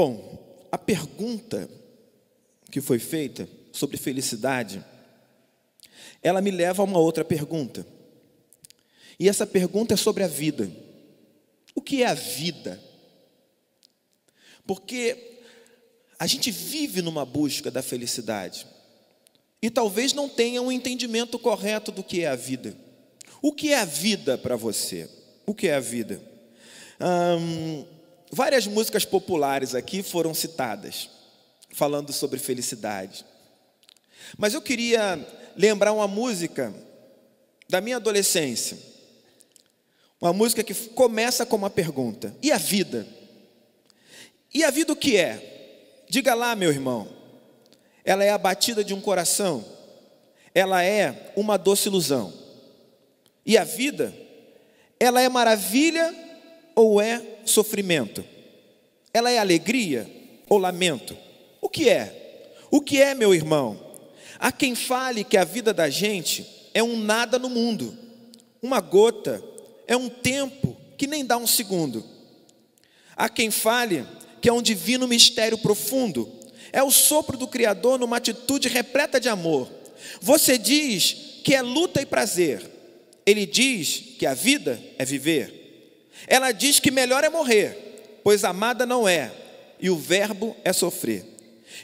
Bom, a pergunta que foi feita sobre felicidade, ela me leva a uma outra pergunta. E essa pergunta é sobre a vida. O que é a vida? Porque a gente vive numa busca da felicidade e talvez não tenha um entendimento correto do que é a vida. O que é a vida para você? O que é a vida? Várias músicas populares aqui foram citadas, falando sobre felicidade. Mas eu queria lembrar uma música da minha adolescência. Uma música que começa com uma pergunta: e a vida? E a vida o que é? Diga lá, meu irmão. Ela é a batida de um coração. Ela é uma doce ilusão. E a vida, ela é maravilha ou é sofrimento? Ela é alegria ou lamento? O que é? O que é, meu irmão? Há quem fale que a vida da gente é um nada no mundo. Uma gota é um tempo que nem dá um segundo. Há quem fale que é um divino mistério profundo. É o sopro do Criador numa atitude repleta de amor. Você diz que é luta e prazer. Ele diz que a vida é viver. Ela diz que melhor é morrer, pois amada não é, e o verbo é sofrer.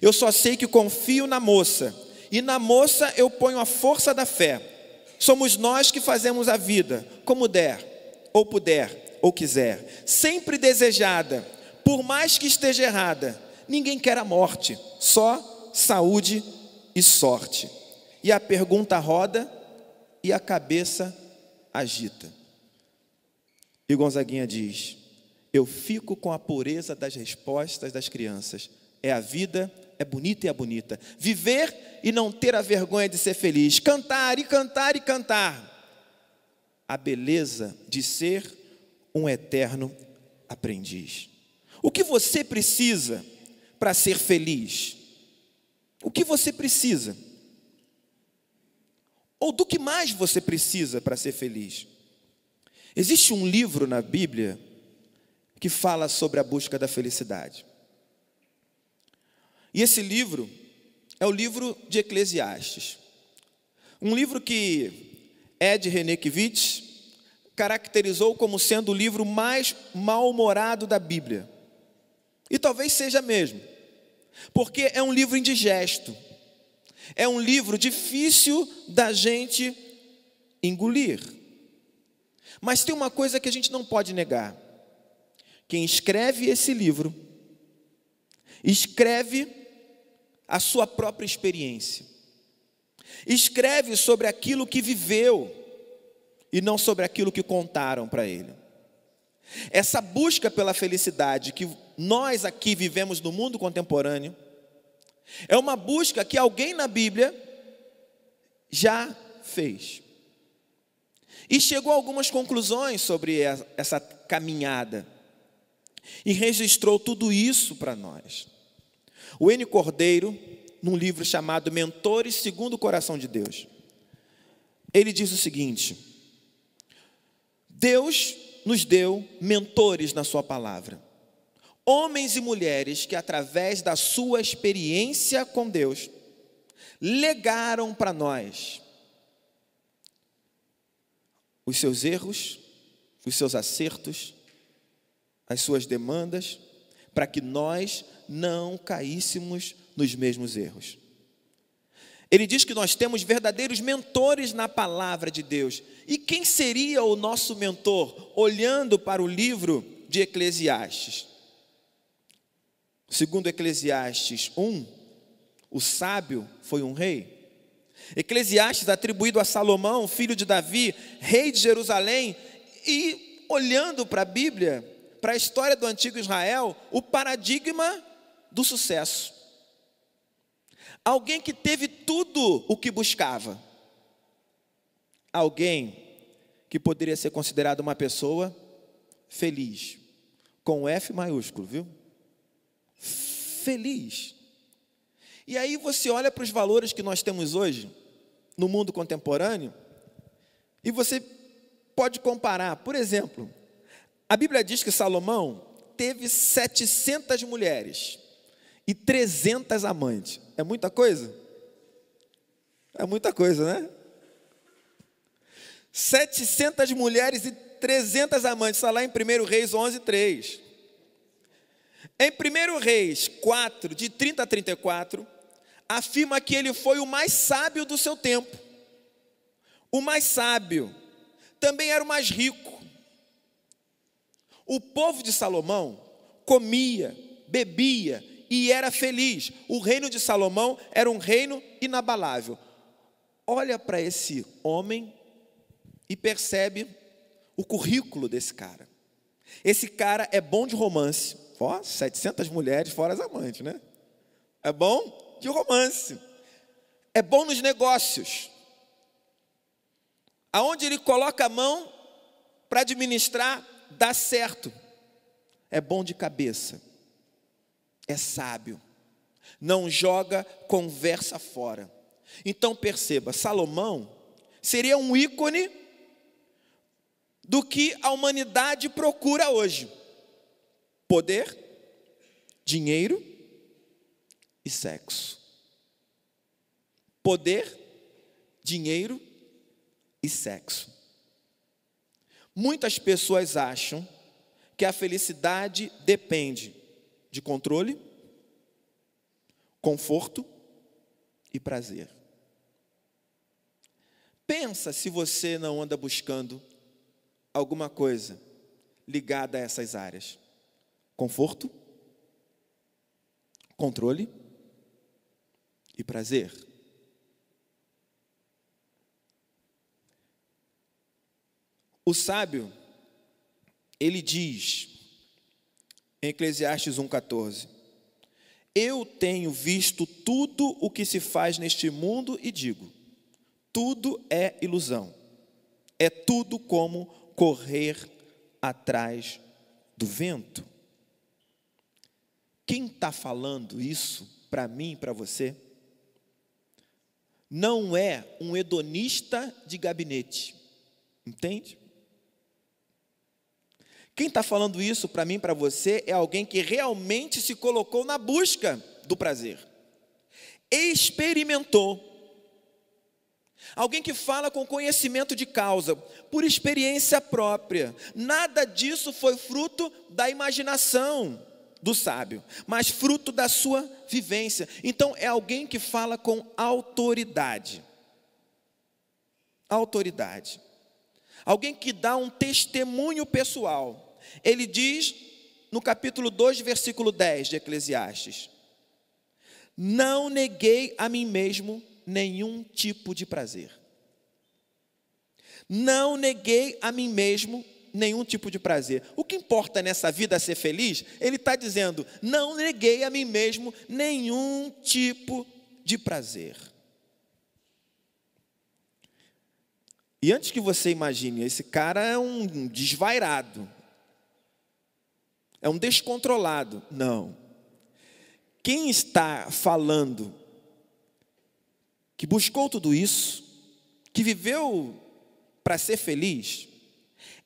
Eu só sei que confio na moça, e na moça eu ponho a força da fé. Somos nós que fazemos a vida, como der, ou puder, ou quiser. Sempre desejada, por mais que esteja errada. Ninguém quer a morte, só saúde e sorte. E a pergunta roda e a cabeça agita. E Gonzaguinha diz: eu fico com a pureza das respostas das crianças. É a vida, é bonita e é bonita. Viver e não ter a vergonha de ser feliz. Cantar e cantar e cantar. A beleza de ser um eterno aprendiz. O que você precisa para ser feliz? O que você precisa? Ou do que mais você precisa para ser feliz? Existe um livro na Bíblia que fala sobre a busca da felicidade. E esse livro é o livro de Eclesiastes. Um livro que Ed Renekiewicz caracterizou como sendo o livro mais mal-humorado da Bíblia. E talvez seja mesmo, porque é um livro indigesto. É um livro difícil da gente engolir. Mas tem uma coisa que a gente não pode negar. Quem escreve esse livro, escreve a sua própria experiência. Escreve sobre aquilo que viveu e não sobre aquilo que contaram para ele. Essa busca pela felicidade que nós aqui vivemos no mundo contemporâneo é uma busca que alguém na Bíblia já fez. E chegou a algumas conclusões sobre essa caminhada. E registrou tudo isso para nós. O N. Cordeiro, num livro chamado Mentores Segundo o Coração de Deus, ele diz o seguinte: Deus nos deu mentores na sua palavra. Homens e mulheres que, através da sua experiência com Deus, legaram para nós os seus erros, os seus acertos, as suas demandas, para que nós não caíssemos nos mesmos erros. Ele diz que nós temos verdadeiros mentores na palavra de Deus. E quem seria o nosso mentor, olhando para o livro de Eclesiastes? Segundo Eclesiastes 1, o sábio foi um rei. Eclesiastes atribuído a Salomão, filho de Davi, rei de Jerusalém. E olhando para a Bíblia, para a história do antigo Israel, o paradigma do sucesso. Alguém que teve tudo o que buscava. Alguém que poderia ser considerado uma pessoa feliz. Com F maiúsculo, viu? Feliz. E aí você olha para os valores que nós temos hoje, no mundo contemporâneo, e você pode comparar. Por exemplo, a Bíblia diz que Salomão teve 700 mulheres e 300 amantes. É muita coisa? É muita coisa, né? 700 mulheres e 300 amantes. Está lá em 1 Reis 11:3. Em 1 Reis 4, de 30 a 34, afirma que ele foi o mais sábio do seu tempo. O mais sábio. Também era o mais rico. O povo de Salomão comia, bebia e era feliz. O reino de Salomão era um reino inabalável. Olha para esse homem e percebe o currículo desse cara. Esse cara é bom de romance. 700 mulheres fora as amantes, né? É bom de romance. É bom nos negócios. Aonde ele coloca a mão para administrar, dá certo. É bom de cabeça. É sábio. Não joga conversa fora. Então perceba, Salomão seria um ícone do que a humanidade procura hoje: poder, dinheiro e sexo. Poder, dinheiro e sexo. Muitas pessoas acham que a felicidade depende de controle, conforto e prazer. Pensa se você não anda buscando alguma coisa ligada a essas áreas: conforto, controle e prazer. O sábio, ele diz em Eclesiastes 1,14: eu tenho visto tudo o que se faz neste mundo e digo, tudo é ilusão, é tudo como correr atrás do vento. Quem está falando isso para mim e para você não é um hedonista de gabinete, entende? Quem está falando isso para mim e para você é alguém que realmente se colocou na busca do prazer, experimentou. Alguém que fala com conhecimento de causa, por experiência própria. Nada disso foi fruto da imaginação do sábio, mas fruto da sua vivência. Então é alguém que fala com autoridade. Autoridade. Alguém que dá um testemunho pessoal. Ele diz no capítulo 2, versículo 10 de Eclesiastes: não neguei a mim mesmo nenhum tipo de prazer. Não neguei a mim mesmo nenhum tipo de prazer. O que importa nessa vida é ser feliz? Ele está dizendo, não neguei a mim mesmo nenhum tipo de prazer. E antes que você imagine, esse cara é um desvairado, é um descontrolado. Não. Quem está falando que buscou tudo isso, que viveu para ser feliz,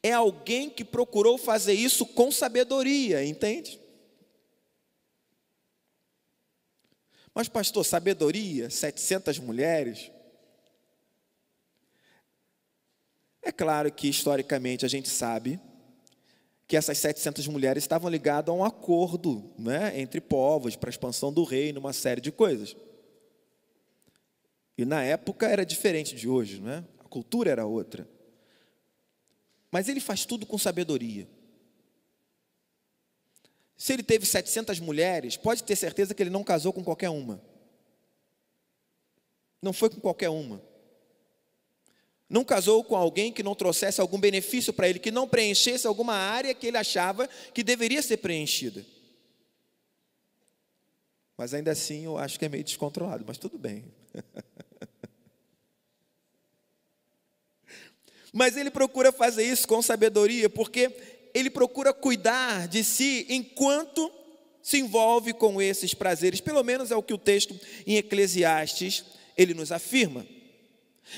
é alguém que procurou fazer isso com sabedoria, entende? Mas pastor, sabedoria, 700 mulheres? É claro que historicamente a gente sabe que essas 700 mulheres estavam ligadas a um acordo, né, entre povos para a expansão do reino, uma série de coisas. E na época era diferente de hoje, né? A cultura era outra. Mas ele faz tudo com sabedoria. Se ele teve 700 mulheres, pode ter certeza que ele não casou com qualquer uma. Não foi com qualquer uma. Não casou com alguém que não trouxesse algum benefício para ele, que não preenchesse alguma área que ele achava que deveria ser preenchida. Mas ainda assim eu acho que é meio descontrolado, mas tudo bem. Mas ele procura fazer isso com sabedoria, porque ele procura cuidar de si enquanto se envolve com esses prazeres. Pelo menos é o que o texto em Eclesiastes, ele nos afirma.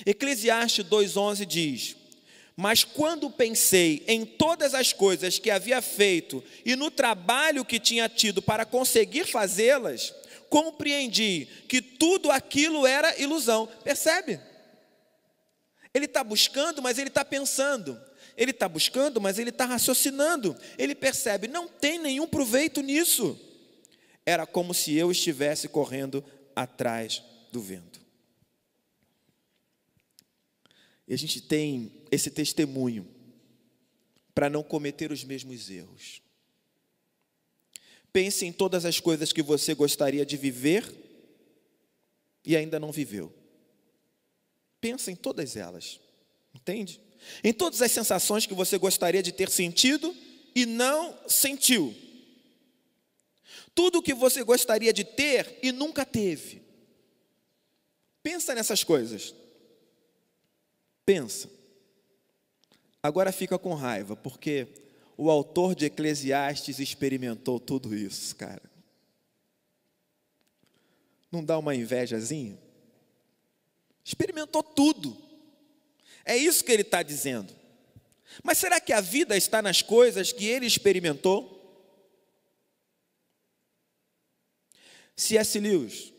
Eclesiastes 2,11 diz: Mas quando pensei em todas as coisas que havia feito e no trabalho que tinha tido para conseguir fazê-las, compreendi que tudo aquilo era ilusão. Percebe? Ele está buscando, mas ele está pensando. Ele está buscando, mas ele está raciocinando. Ele percebe, não tem nenhum proveito nisso. Era como se eu estivesse correndo atrás do vento. E a gente tem esse testemunho para não cometer os mesmos erros. Pense em todas as coisas que você gostaria de viver e ainda não viveu. Pensa em todas elas, entende? Em todas as sensações que você gostaria de ter sentido e não sentiu. Tudo o que você gostaria de ter e nunca teve. Pensa nessas coisas. Pensa. Agora fica com raiva, porque o autor de Eclesiastes experimentou tudo isso, cara. Não dá uma invejazinha? Experimentou tudo. É isso que ele está dizendo. Mas será que a vida está nas coisas que ele experimentou? C.S. Lewis,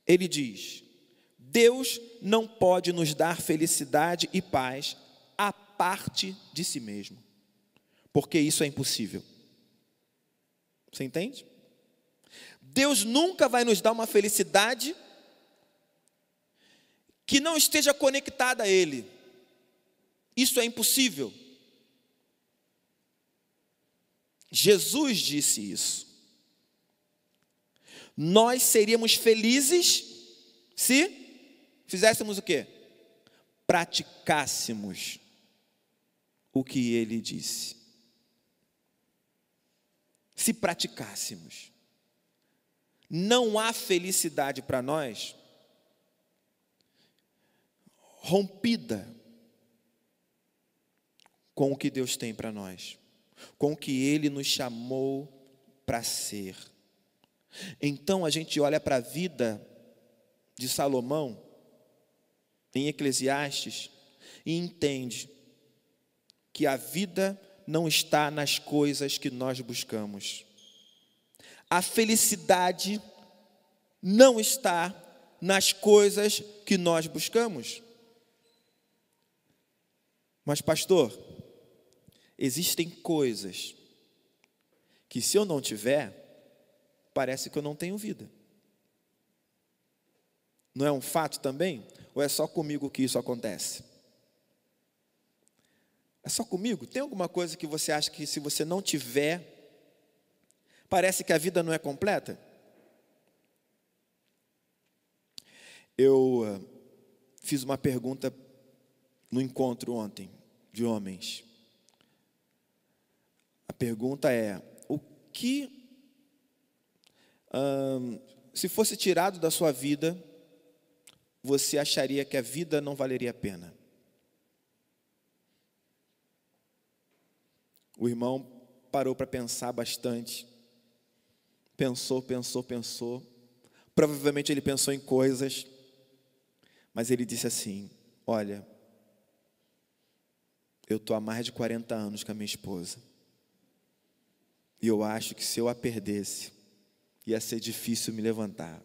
ele diz: Deus não pode nos dar felicidade e paz à parte de si mesmo, porque isso é impossível. Você entende? Deus nunca vai nos dar uma felicidade que não esteja conectada a Ele. Isso é impossível. Jesus disse isso. Nós seríamos felizes se fizéssemos o quê? Praticássemos o que Ele disse. Se praticássemos. Não há felicidade para nós rompida com o que Deus tem para nós, com o que Ele nos chamou para ser. Então a gente olha para a vida de Salomão em Eclesiastes e entende que a vida não está nas coisas que nós buscamos. A felicidade não está nas coisas que nós buscamos. Mas, pastor, existem coisas que, se eu não tiver, parece que eu não tenho vida. Não é um fato também? Ou é só comigo que isso acontece? É só comigo? Tem alguma coisa que você acha que, se você não tiver, parece que a vida não é completa? Eu fiz uma pergunta no encontro ontem de homens. A pergunta é: o que, se fosse tirado da sua vida, você acharia que a vida não valeria a pena? O irmão parou para pensar bastante. Pensou. Provavelmente ele pensou em coisas, mas ele disse assim: olha, eu estou há mais de 40 anos com a minha esposa. E eu acho que se eu a perdesse, ia ser difícil me levantar.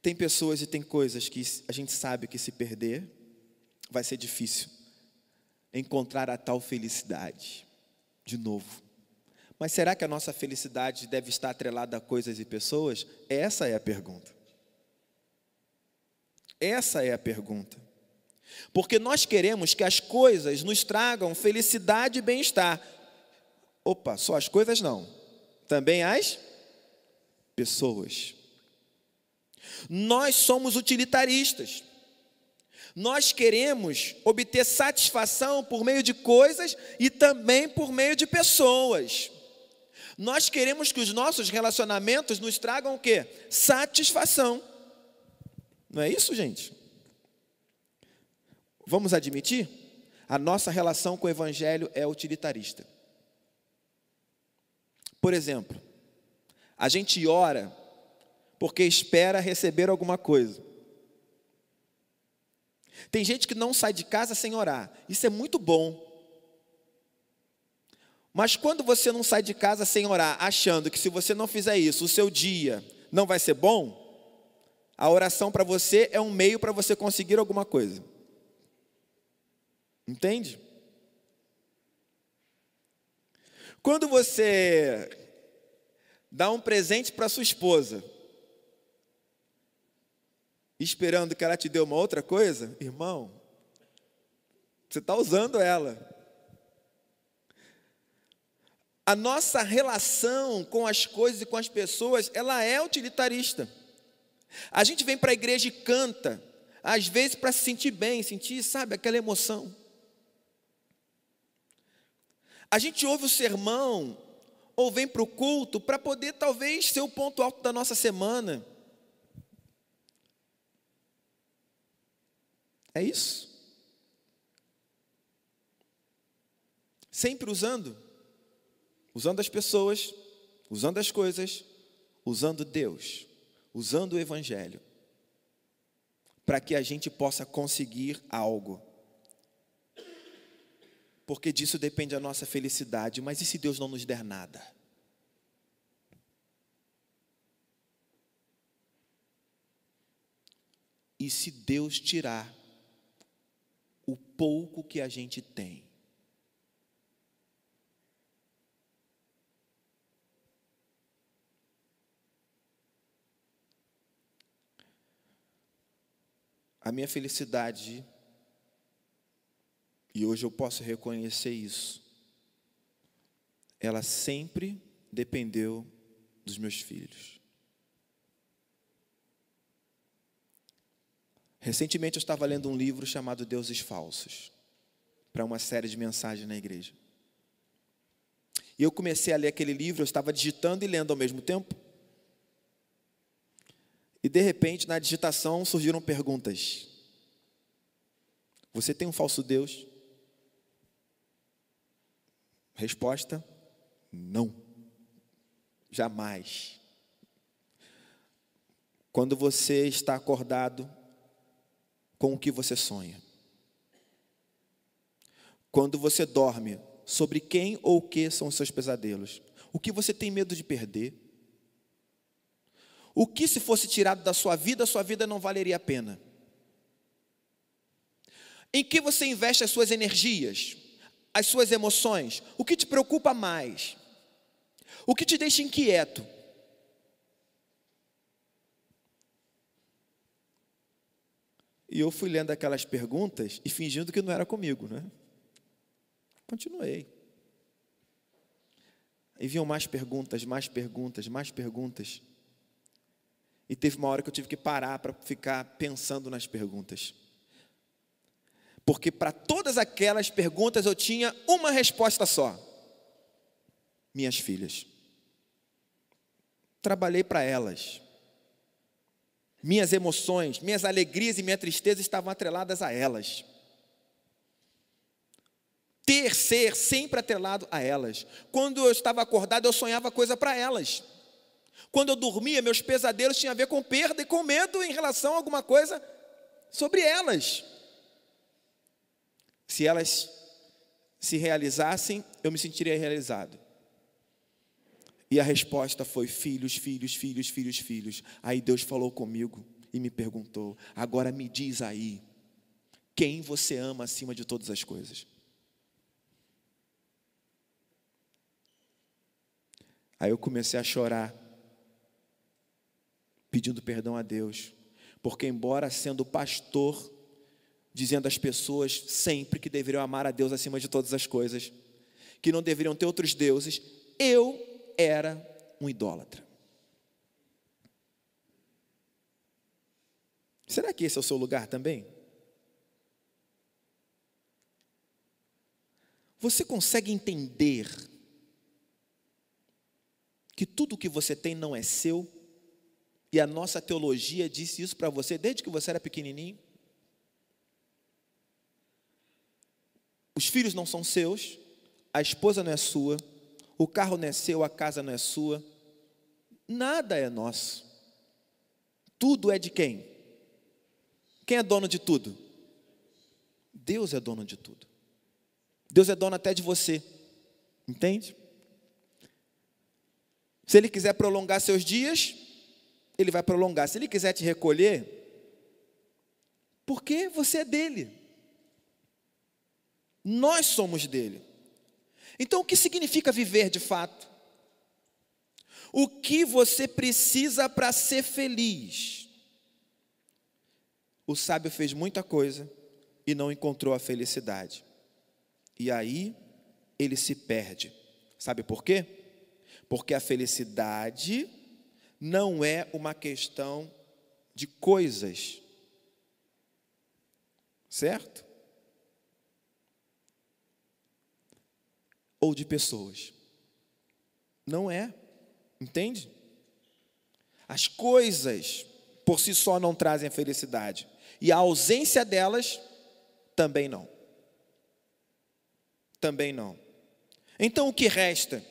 Tem pessoas e tem coisas que a gente sabe que, se perder, vai ser difícil encontrar a tal felicidade de novo. Mas será que a nossa felicidade deve estar atrelada a coisas e pessoas? Essa é a pergunta. Essa é a pergunta. Porque nós queremos que as coisas nos tragam felicidade e bem-estar. Opa, só as coisas não. Também as pessoas. Nós somos utilitaristas. Nós queremos obter satisfação por meio de coisas e também por meio de pessoas. Nós queremos que os nossos relacionamentos nos tragam o quê? Satisfação. Não é isso, gente? Vamos admitir? A nossa relação com o Evangelho é utilitarista. Por exemplo, A gente ora porque espera receber alguma coisa. Tem gente que não sai de casa sem orar. Isso é muito bom. Mas quando você não sai de casa sem orar, achando que se você não fizer isso, o seu dia não vai ser bom, a oração para você é um meio para você conseguir alguma coisa. Entende? Quando você dá um presente para sua esposa, esperando que ela te dê uma outra coisa, irmão, você está usando ela. A nossa relação com as coisas e com as pessoas, ela é utilitarista. A gente vem para a igreja e canta, às vezes para se sentir bem, sentir, sabe, aquela emoção. A gente ouve o sermão, ou vem para o culto, para poder talvez ser o ponto alto da nossa semana. É isso. Sempre usando as pessoas, usando as coisas, usando Deus, usando o Evangelho, para que a gente possa conseguir algo. Porque disso depende a nossa felicidade. Mas e se Deus não nos der nada? E se Deus tirar o pouco que a gente tem? A minha felicidade, e hoje eu posso reconhecer isso, ela sempre dependeu dos meus filhos. Recentemente eu estava lendo um livro chamado Deuses Falsos, para uma série de mensagens na igreja. E eu comecei a ler aquele livro, eu estava digitando e lendo ao mesmo tempo. E de repente, na digitação, surgiram perguntas. Você tem um falso Deus? Resposta: não. Jamais. Quando você está acordado, com o que você sonha? Quando você dorme, sobre quem ou o que são os seus pesadelos? O que você tem medo de perder? O que, se fosse tirado da sua vida não valeria a pena? Em que você investe as suas energias, as suas emoções? O que te preocupa mais? O que te deixa inquieto? E eu fui lendo aquelas perguntas e fingindo que não era comigo, né? Continuei. E vinham mais perguntas, mais perguntas, mais perguntas. E teve uma hora que eu tive que parar para ficar pensando nas perguntas. Porque para todas aquelas perguntas eu tinha uma resposta só: minhas filhas. Trabalhei para elas. Minhas emoções, minhas alegrias e minha tristeza estavam atreladas a elas. Ser sempre atrelado a elas. Quando eu estava acordado, eu sonhava coisa para elas. Quando eu dormia, meus pesadelos tinham a ver com perda e com medo em relação a alguma coisa sobre elas. Se elas se realizassem, eu me sentiria realizado. E a resposta foi: filhos, filhos, filhos, filhos, filhos. Aí Deus falou comigo e me perguntou: agora me diz aí, quem você ama acima de todas as coisas? Aí eu comecei a chorar, pedindo perdão a Deus, porque embora sendo pastor, dizendo às pessoas sempre que deveriam amar a Deus acima de todas as coisas, que não deveriam ter outros deuses, eu era um idólatra. Será que esse é o seu lugar também? Você consegue entender que tudo que você tem não é seu? E a nossa teologia disse isso para você desde que você era pequenininho? Os filhos não são seus, a esposa não é sua, o carro não é seu, a casa não é sua, Nada é nosso. Tudo é de quem? Quem é dono de tudo? Deus é dono de tudo. Deus é dono até de você. Entende? Se Ele quiser prolongar seus dias, Ele vai prolongar. Se Ele quiser te recolher, porque você é dele. Nós somos dele. Então, o que significa viver de fato? O que você precisa para ser feliz? O sábio fez muita coisa e não encontrou a felicidade. E aí, ele se perde. Sabe por quê? Porque a felicidade não é uma questão de coisas. Certo? Ou de pessoas. Não é. Entende? As coisas por si só não trazem a felicidade. E a ausência delas também não. Também não. Então o que resta?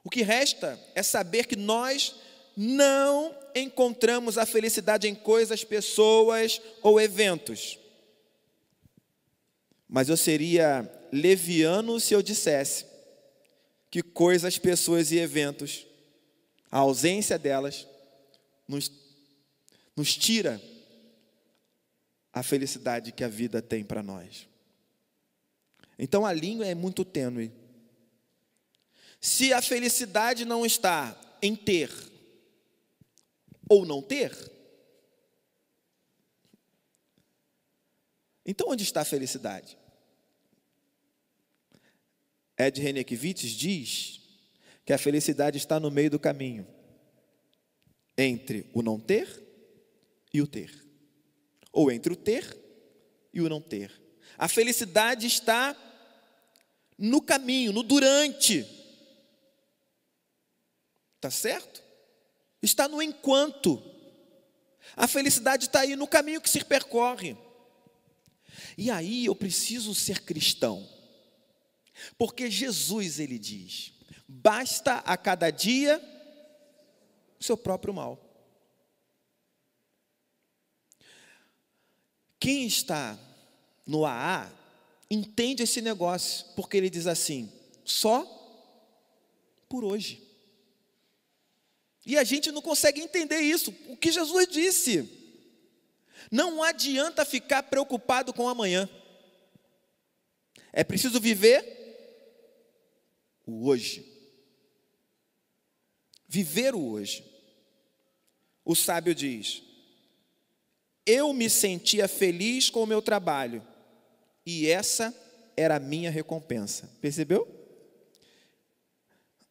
O que resta é saber que nós não encontramos a felicidade em coisas, pessoas ou eventos. Mas eu seria leviano se eu dissesse que coisas, pessoas e eventos, a ausência delas, nos tira a felicidade que a vida tem para nós. Então a linha é muito tênue. Se a felicidade não está em ter ou não ter, então onde está a felicidade? Ed Renekiewicz diz que a felicidade está no meio do caminho, entre o não ter e o ter, ou entre o ter e o não ter. A felicidade está no caminho, no durante, tá certo? Está no enquanto. A felicidade está aí no caminho que se percorre. E aí eu preciso ser cristão. Porque Jesus, ele diz, basta a cada dia o seu próprio mal. Quem está no AA, entende esse negócio, porque ele diz assim, só por hoje. E a gente não consegue entender isso, o que Jesus disse. Não adianta ficar preocupado com amanhã. É preciso viver o hoje. Viver o hoje. O sábio diz, eu me sentia feliz com o meu trabalho, e essa era a minha recompensa. Percebeu?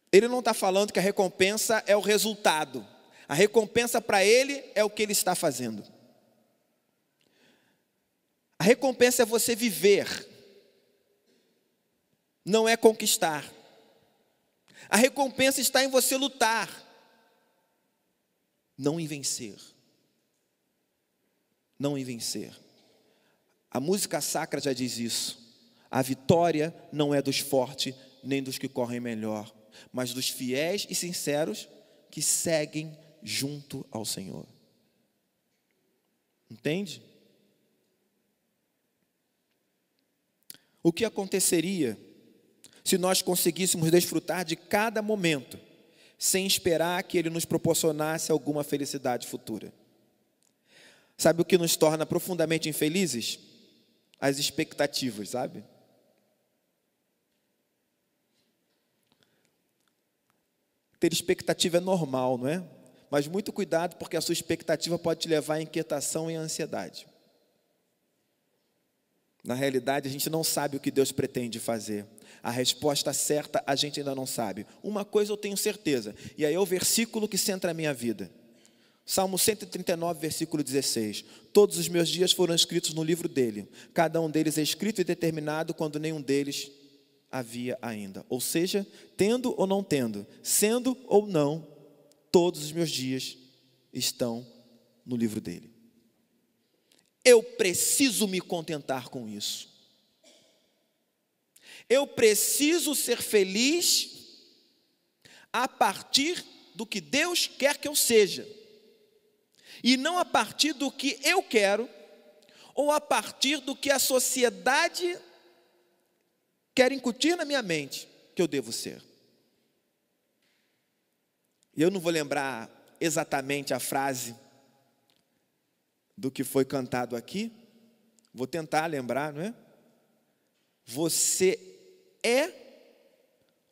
Ele não está falando que a recompensa é o resultado. A recompensa para ele é o que ele está fazendo. A recompensa é você viver, não é conquistar. A recompensa está em você lutar, não em vencer. Não em vencer. A música sacra já diz isso. A vitória não é dos fortes, nem dos que correm melhor, mas dos fiéis e sinceros que seguem junto ao Senhor. Entende? O que aconteceria se nós conseguíssemos desfrutar de cada momento, sem esperar que Ele nos proporcionasse alguma felicidade futura? Sabe o que nos torna profundamente infelizes? As expectativas, sabe? Ter expectativa é normal, não é? Mas muito cuidado, porque a sua expectativa pode te levar à inquietação e à ansiedade. Na realidade, a gente não sabe o que Deus pretende fazer. A resposta certa a gente ainda não sabe. Uma coisa eu tenho certeza, e aí é o versículo que centra a minha vida. Salmo 139, versículo 16. Todos os meus dias foram escritos no livro dele. Cada um deles é escrito e determinado quando nenhum deles havia ainda. Ou seja, tendo ou não tendo, sendo ou não, todos os meus dias estão no livro dele. Eu preciso me contentar com isso. Eu preciso ser feliz a partir do que Deus quer que eu seja, e não a partir do que eu quero, ou a partir do que a sociedade quer incutir na minha mente que eu devo ser. E eu não vou lembrar exatamente a frase do que foi cantado aqui, vou tentar lembrar, não é? Você é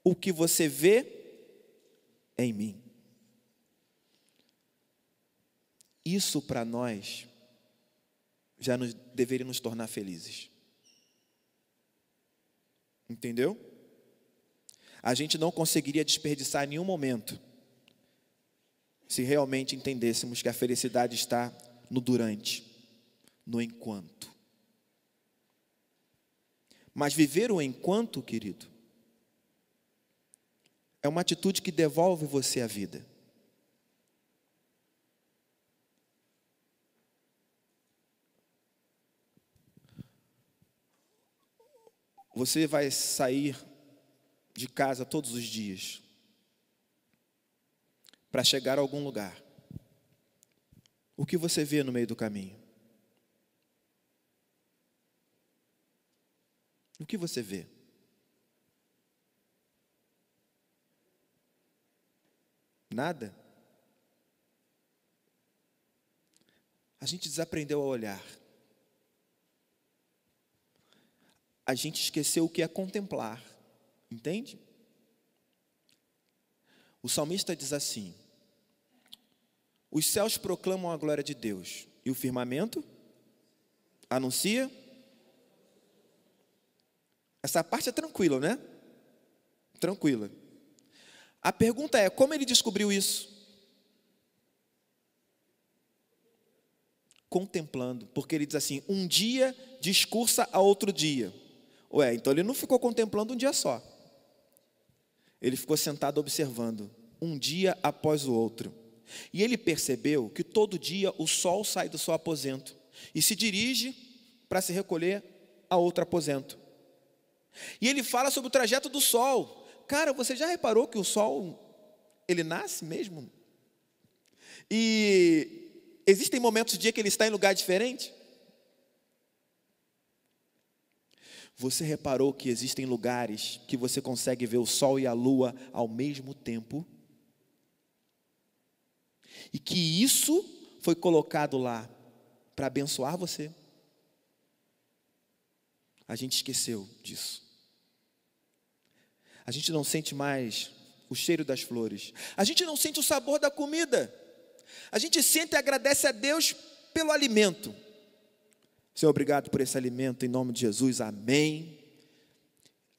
o que você vê em mim. Isso para nós já deveria nos tornar felizes. Entendeu? A gente não conseguiria desperdiçar nenhum momento se realmente entendêssemos que a felicidade está no durante, no enquanto. Mas viver o enquanto, querido, é uma atitude que devolve você a vida. Você vai sair de casa todos os dias para chegar a algum lugar. O que você vê no meio do caminho? O que você vê? Nada? A gente desaprendeu a olhar. A gente esqueceu o que é contemplar. Entende? O salmista diz assim: os céus proclamam a glória de Deus, e o firmamento anuncia. Essa parte é tranquila, né? Tranquila. A pergunta é, como ele descobriu isso? Contemplando, porque ele diz assim, um dia discursa a outro dia. Ué, então ele não ficou contemplando um dia só. Ele ficou sentado observando, um dia após o outro. E ele percebeu que todo dia o sol sai do seu aposento e se dirige para se recolher a outro aposento. E ele fala sobre o trajeto do sol. Cara, você já reparou que o sol, ele nasce mesmo? E existem momentos do dia que ele está em lugar diferente? Você reparou que existem lugares que você consegue ver o sol e a lua ao mesmo tempo? E que isso foi colocado lá para abençoar você? A gente esqueceu disso. A gente não sente mais o cheiro das flores. A gente não sente o sabor da comida. A gente sente e agradece a Deus pelo alimento. Senhor, obrigado por esse alimento, em nome de Jesus, amém.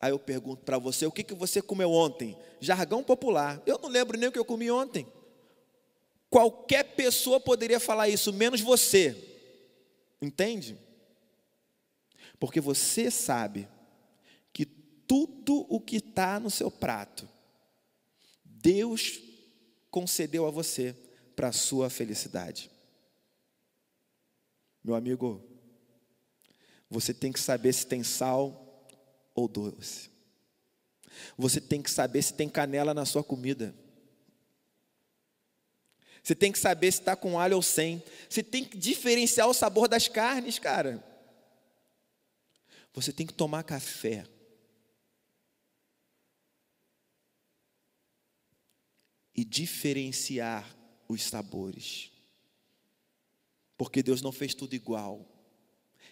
Aí eu pergunto para você, o que você comeu ontem? Jargão popular, eu não lembro nem o que eu comi ontem. Qualquer pessoa poderia falar isso, menos você. Entende? Porque você sabe que tudo o que está no seu prato, Deus concedeu a você para a sua felicidade. Meu amigo, você tem que saber se tem sal ou doce. Você tem que saber se tem canela na sua comida. Você tem que saber se está com alho ou sem. Você tem que diferenciar o sabor das carnes, cara. Você tem que tomar café. E diferenciar os sabores. Porque Deus não fez tudo igual.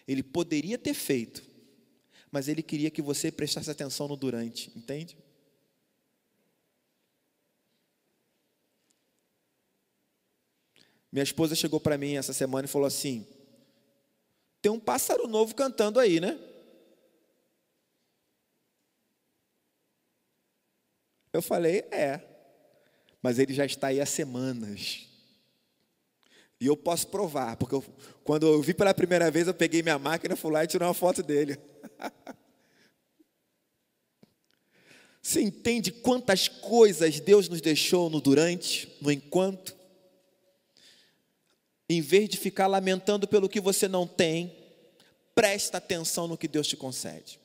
Ele poderia ter feito, mas Ele queria que você prestasse atenção no durante, entende? Minha esposa chegou para mim essa semana e falou assim, tem um pássaro novo cantando aí, né? Eu falei, mas ele já está aí há semanas. E eu posso provar, porque quando eu vi pela primeira vez, eu peguei minha máquina, fui lá e tirei uma foto dele. Você entende quantas coisas Deus nos deixou no durante, no enquanto? Em vez de ficar lamentando pelo que você não tem, presta atenção no que Deus te concede.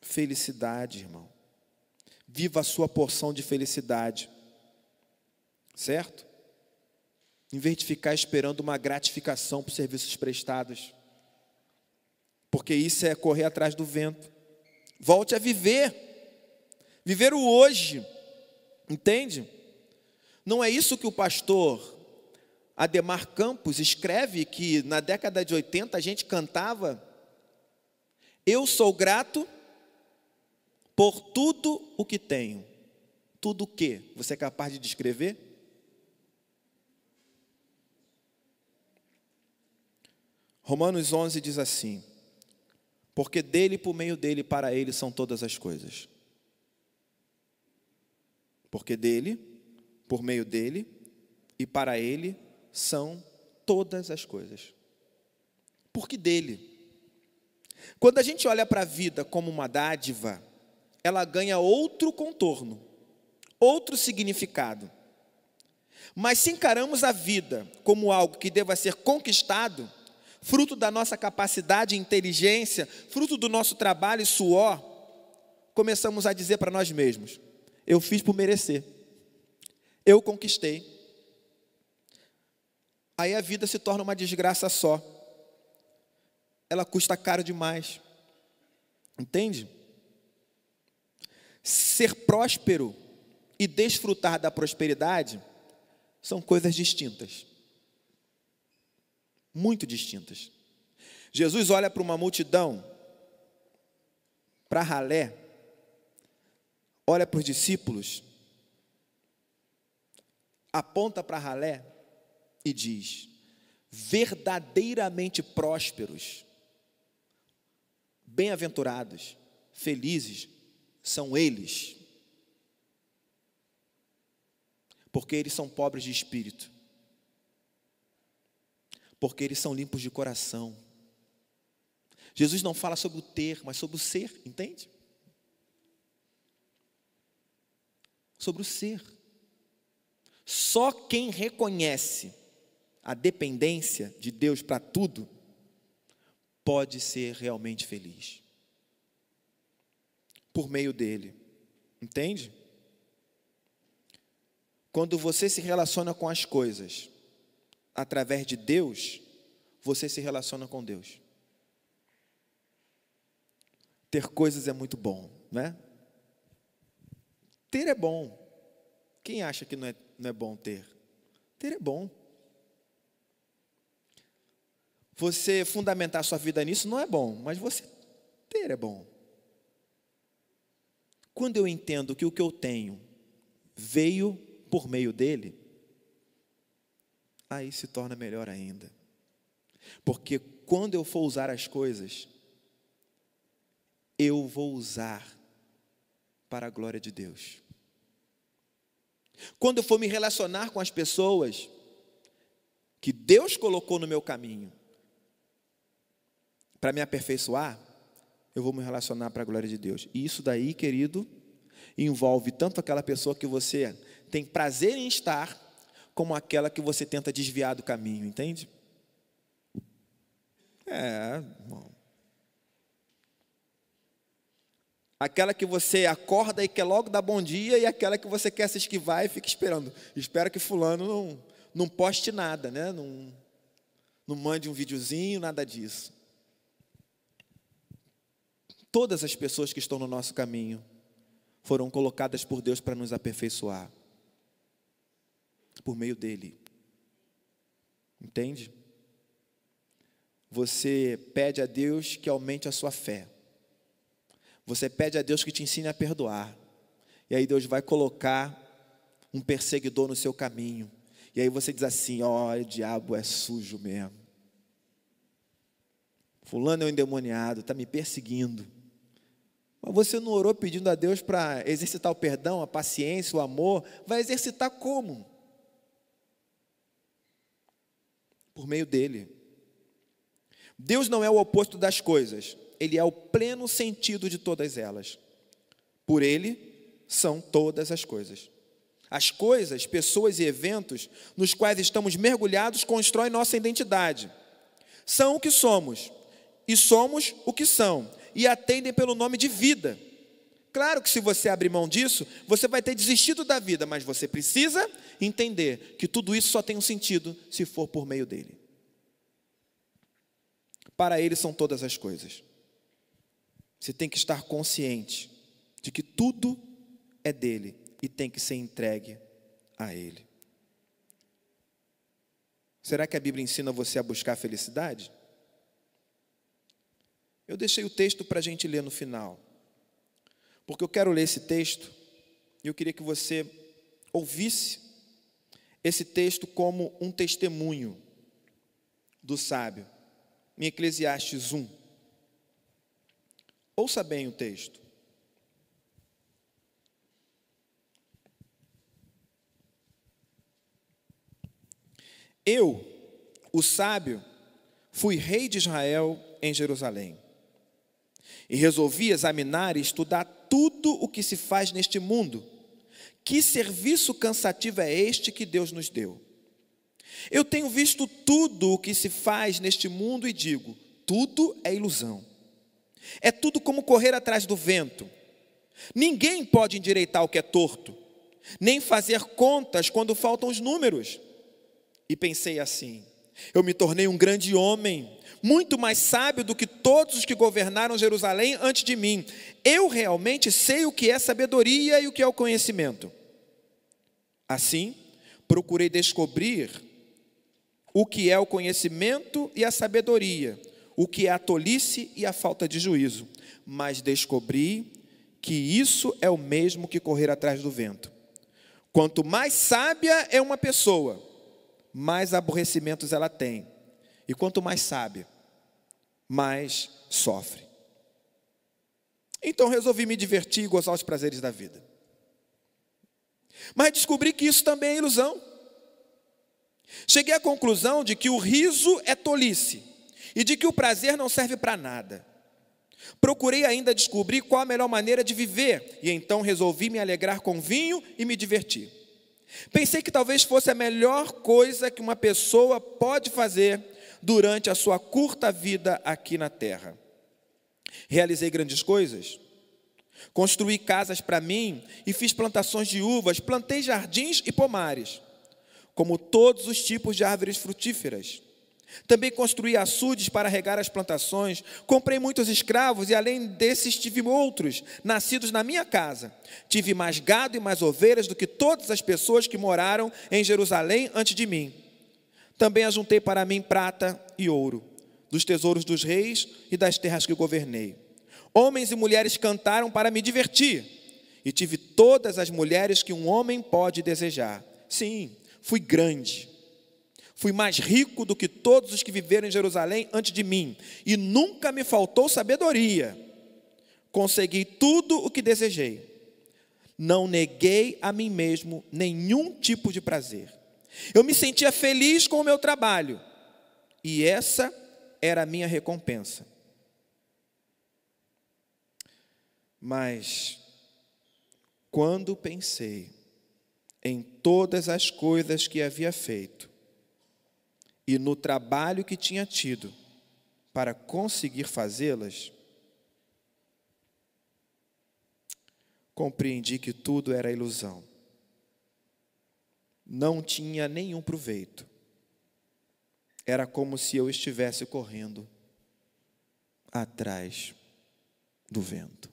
Felicidade, irmão. viva a sua porção de felicidade, certo? Em vez de ficar esperando uma gratificação por serviços prestados, porque isso é correr atrás do vento. Volte a viver o hoje, entende? Não é isso que o pastor Ademar Campos escreve, que na década de 80 a gente cantava: eu sou grato por tudo o que tenho. Tudo o que? Você é capaz de descrever? Romanos 11 diz assim: porque dele, por meio dele, para ele são todas as coisas. Porque dele, por meio dele e para ele são todas as coisas. Porque dele. Quando a gente olha para a vida como uma dádiva, ela ganha outro contorno, outro significado. Mas se encaramos a vida como algo que deva ser conquistado, fruto da nossa capacidade e inteligência, fruto do nosso trabalho e suor, começamos a dizer para nós mesmos: eu fiz por merecer, eu conquistei. Aí a vida se torna uma desgraça só. Ela custa caro demais. Entende? Ser próspero e desfrutar da prosperidade são coisas distintas. Muito distintas. Jesus olha para uma multidão, para ralé, olha para os discípulos, aponta para ralé e diz: verdadeiramente prósperos, bem-aventurados, felizes são eles, porque eles são pobres de espírito, porque eles são limpos de coração. Jesus não fala sobre o ter, mas sobre o ser, entende? Sobre o ser. Só quem reconhece a dependência de Deus para tudo pode ser realmente feliz. Por meio dele. Entende? Quando você se relaciona com as coisas através de Deus, você se relaciona com Deus. Ter coisas é muito bom, né? Ter é bom. Quem acha que não é bom ter? Ter é bom. Você fundamentar sua vida nisso não é bom, mas você ter é bom. Quando eu entendo que o que eu tenho veio por meio dele, aí se torna melhor ainda. Porque quando eu for usar as coisas, eu vou usar para a glória de Deus. Quando eu for me relacionar com as pessoas que Deus colocou no meu caminho para me aperfeiçoar, eu vou me relacionar para a glória de Deus. E isso daí, querido, envolve tanto aquela pessoa que você tem prazer em estar, como aquela que você tenta desviar do caminho, entende? Bom. Aquela que você acorda e quer logo dar bom dia, e aquela que você quer se esquivar e fica esperando. Espera que fulano não poste nada, né? Não mande um videozinho, nada disso. Todas as pessoas que estão no nosso caminho foram colocadas por Deus para nos aperfeiçoar. Por meio dele. Entende? Você pede a Deus que aumente a sua fé. Você pede a Deus que te ensine a perdoar. E aí Deus vai colocar um perseguidor no seu caminho. E aí você diz assim: ó, o diabo é sujo mesmo. Fulano é um endemoniado, está me perseguindo. Mas você não orou pedindo a Deus para exercitar o perdão, a paciência, o amor? Vai exercitar como? Por meio dele. Deus não é o oposto das coisas. Ele é o pleno sentido de todas elas. Por ele são todas as coisas. As coisas, pessoas e eventos nos quais estamos mergulhados constroem nossa identidade. São o que somos e somos o que são e atendem pelo nome de vida. Claro que se você abrir mão disso, você vai ter desistido da vida, mas você precisa entender que tudo isso só tem um sentido se for por meio dele. Para ele são todas as coisas. Você tem que estar consciente de que tudo é dele e tem que ser entregue a ele. Será que a Bíblia ensina você a buscar a felicidade? Eu deixei o texto para a gente ler no final, porque eu quero ler esse texto e eu queria que você ouvisse esse texto como um testemunho do sábio, em Eclesiastes 1. Ouça bem o texto. Eu, o sábio, fui rei de Israel em Jerusalém. E resolvi examinar e estudar tudo o que se faz neste mundo. Que serviço cansativo é este que Deus nos deu? Eu tenho visto tudo o que se faz neste mundo e digo, tudo é ilusão. É tudo como correr atrás do vento. Ninguém pode endireitar o que é torto, nem fazer contas quando faltam os números. E pensei assim, eu me tornei um grande homem, muito mais sábio do que todos os que governaram Jerusalém antes de mim. Eu realmente sei o que é sabedoria e o que é o conhecimento. Assim, procurei descobrir o que é o conhecimento e a sabedoria, o que é a tolice e a falta de juízo. Mas descobri que isso é o mesmo que correr atrás do vento. Quanto mais sábia é uma pessoa, mais aborrecimentos ela tem. E quanto mais sábia, mais sofre. Então resolvi me divertir e gozar os prazeres da vida. Mas descobri que isso também é ilusão. Cheguei à conclusão de que o riso é tolice e de que o prazer não serve para nada. Procurei ainda descobrir qual a melhor maneira de viver e então resolvi me alegrar com vinho e me divertir. Pensei que talvez fosse a melhor coisa que uma pessoa pode fazer durante a sua curta vida aqui na terra. Realizei grandes coisas. Construí casas para mim e fiz plantações de uvas, plantei jardins e pomares, como todos os tipos de árvores frutíferas. Também construí açudes para regar as plantações, comprei muitos escravos e além desses tive outros, nascidos na minha casa. Tive mais gado e mais ovelhas do que todas as pessoas que moraram em Jerusalém antes de mim. Também ajuntei para mim prata e ouro, dos tesouros dos reis e das terras que governei. Homens e mulheres cantaram para me divertir, e tive todas as mulheres que um homem pode desejar. Sim, fui grande. Fui mais rico do que todos os que viveram em Jerusalém antes de mim, e nunca me faltou sabedoria. Consegui tudo o que desejei. Não neguei a mim mesmo nenhum tipo de prazer. Eu me sentia feliz com o meu trabalho, e essa era a minha recompensa. Mas, quando pensei em todas as coisas que havia feito, e no trabalho que tinha tido para conseguir fazê-las, compreendi que tudo era ilusão. Não tinha nenhum proveito. Era como se eu estivesse correndo atrás do vento.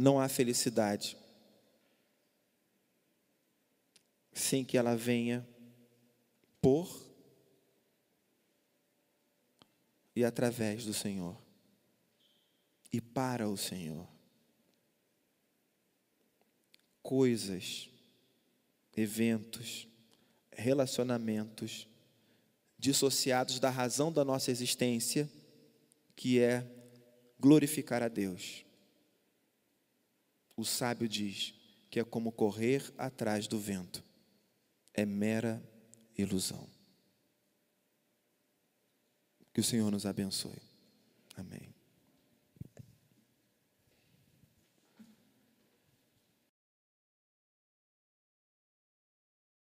Não há felicidade sem que ela venha por e através do Senhor e para o Senhor. Coisas, eventos, relacionamentos dissociados da razão da nossa existência, que é glorificar a Deus. O sábio diz que é como correr atrás do vento. É mera ilusão. Que o Senhor nos abençoe. Amém.